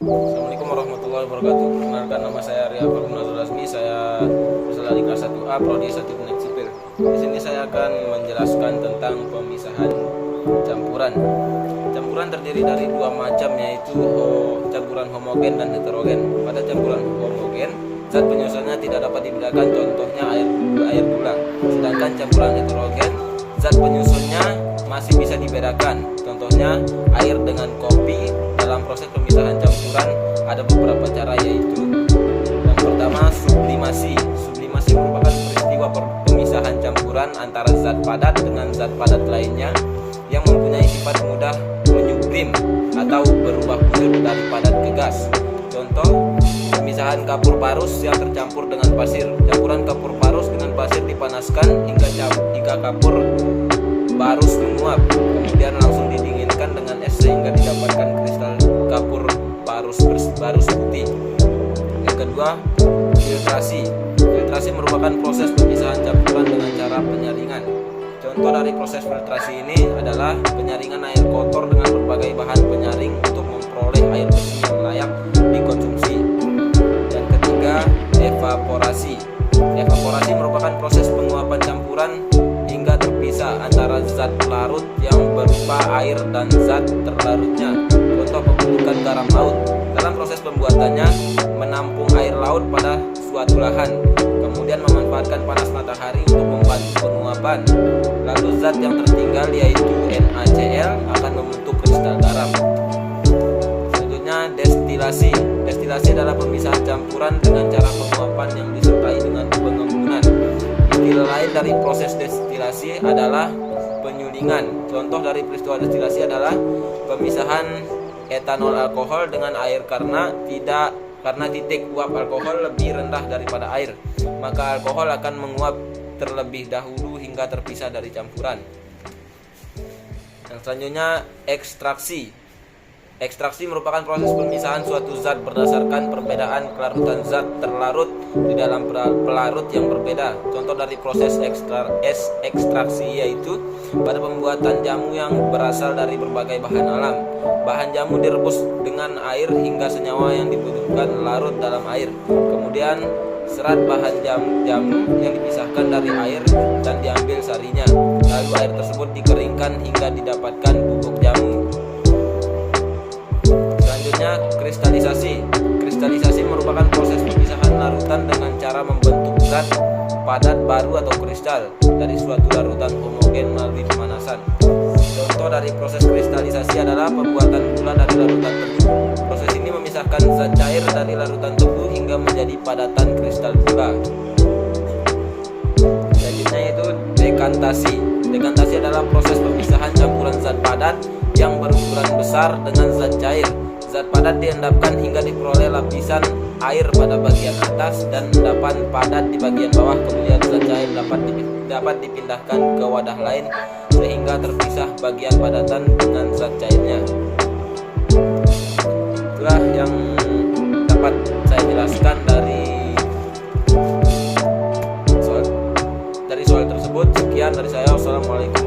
Assalamualaikum warahmatullahi wabarakatuh. Perkenalkan, nama saya Ria Farunazul Azmi. Saya berasal dari kelas 1A Prodi Teknik Sipil. Di sini saya akan menjelaskan tentang pemisahan campuran. Campuran terdiri dari dua macam, yaitu campuran homogen dan heterogen. Pada campuran homogen, zat penyusunnya tidak dapat dibedakan, contohnya air gula. Sedangkan campuran heterogen, zat penyusunnya masih bisa dibedakan, contohnya air dengan kopi. Dalam proses pemisahan campuran ada beberapa cara, yaitu yang pertama sublimasi. Sublimasi merupakan peristiwa pemisahan campuran antara zat padat dengan zat padat lainnya yang mempunyai sifat mudah menyublim atau berubah wujud dari padat ke gas. Contoh, pemisahan kapur parus yang tercampur dengan pasir. Campuran kapur parus dengan pasir dipanaskan hingga kapur parus menguap, kemudian langsung didinginkan dengan es sehingga didapatkan kristal kapur parus putih. Yang kedua, filtrasi. Filtrasi merupakan proses pemisahan campuran dengan cara penyaringan. Contoh dari proses filtrasi ini adalah penyaringan air kotor dengan berbagai bahan penyaring untuk memperoleh air bersih yang layak dikonsumsi. Yang ketiga, evaporasi. Evaporasi merupakan proses penguapan campuran hingga terpisah antara zat pelarut yang berupa air dan zat terlarutnya. Contoh, pembentukan garam laut. Dalam proses pembuatannya, menampung air laut pada suatu lahan, kemudian memanfaatkan panas matahari untuk membantu penguapan. Lalu zat yang tertinggal, yaitu NaCl, akan membentuk kristal garam. Selanjutnya, destilasi. Destilasi adalah pemisahan campuran dengan cara penguapan yang disertai dengan pengembunan. Istilah lain dari proses destilasi adalah penyulingan. Contoh dari peristiwa destilasi adalah pemisahan etanol alkohol dengan air karena titik uap alkohol lebih rendah daripada air, maka alkohol akan menguap terlebih dahulu hingga terpisah dari campuran. Yang selanjutnya, ekstraksi. Ekstraksi merupakan proses pemisahan suatu zat berdasarkan perbedaan kelarutan zat terlarut di dalam pelarut yang berbeda. Contoh dari proses ekstraksi yaitu pada pembuatan jamu yang berasal dari berbagai bahan alam. Bahan jamu direbus dengan air hingga senyawa yang dibutuhkan larut dalam air. Kemudian serat bahan jamu yang dipisahkan dari air dan diambil sarinya. Lalu air tersebut dikeringkan hingga didapatkan bubuk jamu. Selanjutnya, kristalisasi. Kristalisasi merupakan proses pemisahan larutan dengan cara membentuk zat padat baru atau kristal dari suatu larutan homogen melalui pemanasan. Contoh dari proses kristalisasi adalah pembuatan gula dari larutan tebu. Proses ini memisahkan zat cair dari larutan tebu hingga menjadi padatan kristal gula. Selanjutnya yaitu dekantasi. Dekantasi adalah proses pemisahan campuran zat padat yang berukuran besar dengan zat cair. Zat padat diendapkan hingga diperoleh lapisan air pada bagian atas dan endapan padat di bagian bawah. Kemudian zat cair dapat dipindahkan ke wadah lain sehingga terpisah bagian padatan dengan zat cairnya. Itulah yang dapat saya jelaskan dari soal tersebut. Sekian dari saya. Wassalamualaikum.